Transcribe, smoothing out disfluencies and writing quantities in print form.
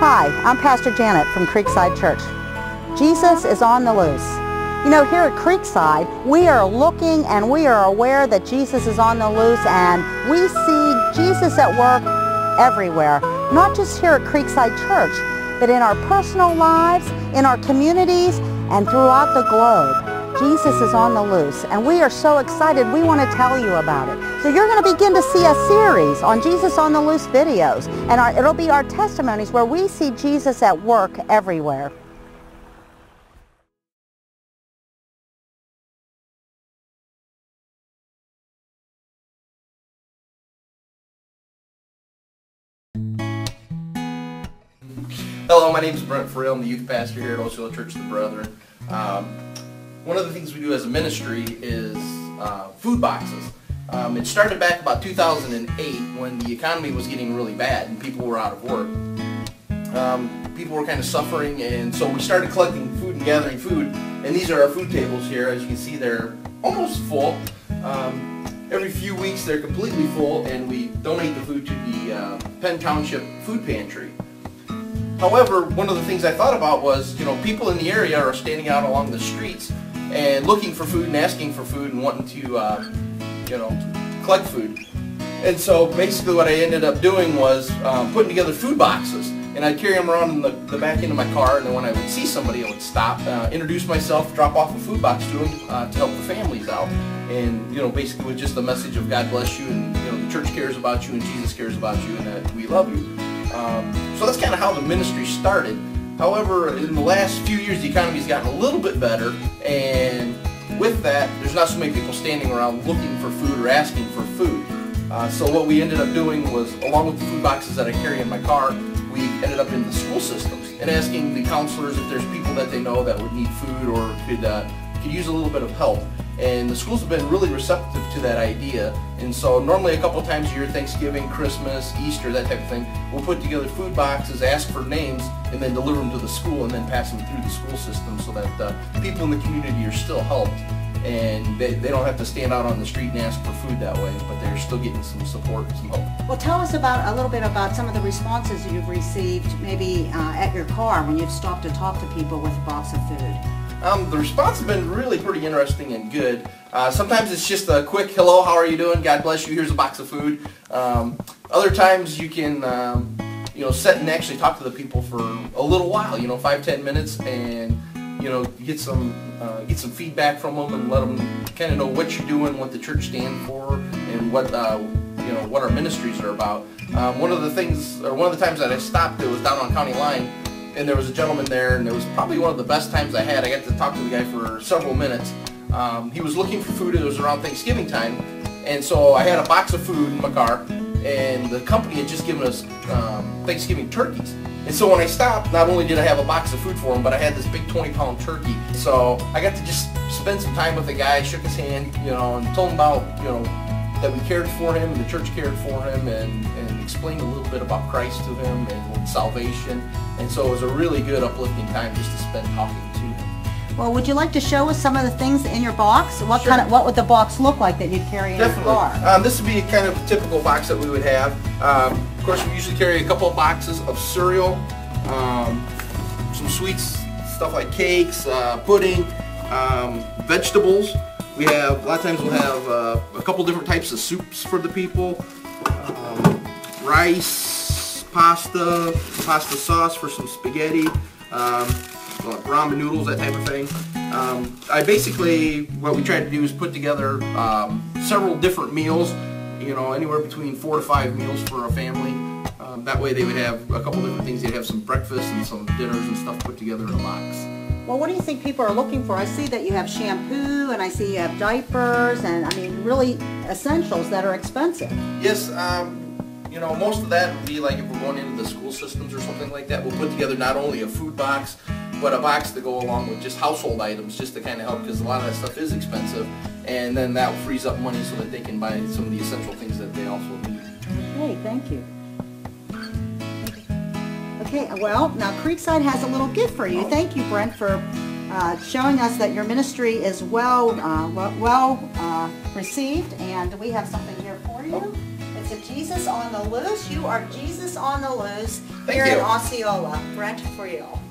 Hi, I'm Pastor Janet from Creekside Church. Jesus is on the loose. You know, here at Creekside, we are looking and we are aware that Jesus is on the loose, and we see Jesus at work everywhere. Not just here at Creekside Church, but in our personal lives, in our communities, and throughout the globe. Jesus is on the loose, and we are so excited. We want to tell you about it. So you're going to begin to see a series on Jesus on the Loose videos, and it'll be our testimonies where we see Jesus at work everywhere. Hello, my name is Brent Freel. I'm the youth pastor here at Osceola Church of the Brethren. One of the things we do as a ministry is food boxes. It started back about 2008 when the economy was getting really bad and people were out of work. People were kind of suffering, and so we started collecting food and gathering food. And these are our food tables here. As you can see, they're almost full. Every few weeks they're completely full, and we donate the food to the Penn Township Food Pantry. However, one of the things I thought about was, you know, people in the area are standing out along the streets and looking for food and asking for food and wanting to, you know, collect food. And so basically what I ended up doing was putting together food boxes. And I'd carry them around in the back end of my car, and then when I would see somebody, I would stop, introduce myself, drop off a food box to them to help the families out. And, you know, basically with just the message of God bless you, and, you know, the church cares about you and Jesus cares about you, and that we love you. So that's kind of how the ministry started. However, in the last few years, the economy's gotten a little bit better, and with that, there's not so many people standing around looking for food or asking for food. So what we ended up doing was, along with the food boxes that I carry in my car, we ended up in the school systems and asking the counselors if there's people that they know that would need food or could use a little bit of help. And the schools have been really receptive to that idea. And so normally a couple of times a year, Thanksgiving, Christmas, Easter, that type of thing, we'll put together food boxes, ask for names, and then deliver them to the school and then pass them through the school system so that people in the community are still helped. And they don't have to stand out on the street and ask for food that way, but they're still getting some support and some hope. Well, tell us a little bit about some of the responses you've received maybe at your car when you've stopped to talk to people with a box of food. The response has been really pretty interesting and good. Sometimes it's just a quick, hello, how are you doing? God bless you, here's a box of food. Other times you can you know, sit and actually talk to the people for a little while, you know, 5-10 minutes, and you know, get some feedback from them and let them kind of know what you're doing, what the church stands for, and what you know, what our ministries are about. One of the times that I stopped, it was down on County Line, and there was a gentleman there, and it was probably one of the best times I had. I got to talk to the guy for several minutes. He was looking for food. It was around Thanksgiving time, and so I had a box of food in my car, and the company had just given us Thanksgiving turkeys. And so when I stopped, not only did I have a box of food for him, but I had this big 20-pound turkey. So I got to just spend some time with the guy, shook his hand, you know, and told him about, you know, that we cared for him and the church cared for him, and explained a little bit about Christ to him and salvation. And so it was a really good uplifting time just to spend talking to him. Well, would you like to show us some of the things in your box? What would the box look like that you'd carry in your car? This would be kind of a typical box that we would have. Of course, we usually carry a couple of boxes of cereal, some sweets, stuff like cakes, pudding, vegetables. We have, a lot of times we'll have a couple different types of soups for the people, rice, pasta sauce for some spaghetti, ramen noodles, that type of thing. What we try to do is put together several different meals, you know, anywhere between 4 to 5 meals for a family. That way they would have a couple different things. They'd have some breakfast and some dinners and stuff put together in a box. Well, what do you think people are looking for? I see that you have shampoo, and I see you have diapers, and I mean really essentials that are expensive. Yes, you know, most of that would be like if we're going into the school systems or something like that, we'll put together not only a food box, but a box to go along with just household items, just to kind of help, because a lot of that stuff is expensive, and then that frees up money so that they can buy some of the essential things that they also need. Okay, thank you. Okay, well, now Creekside has a little gift for you. Thank you, Brent, for showing us that your ministry is well received, and we have something here for you. It's a Jesus on the Loose. You are Jesus on the Loose Thank here you. in Osceola. Brent Freel.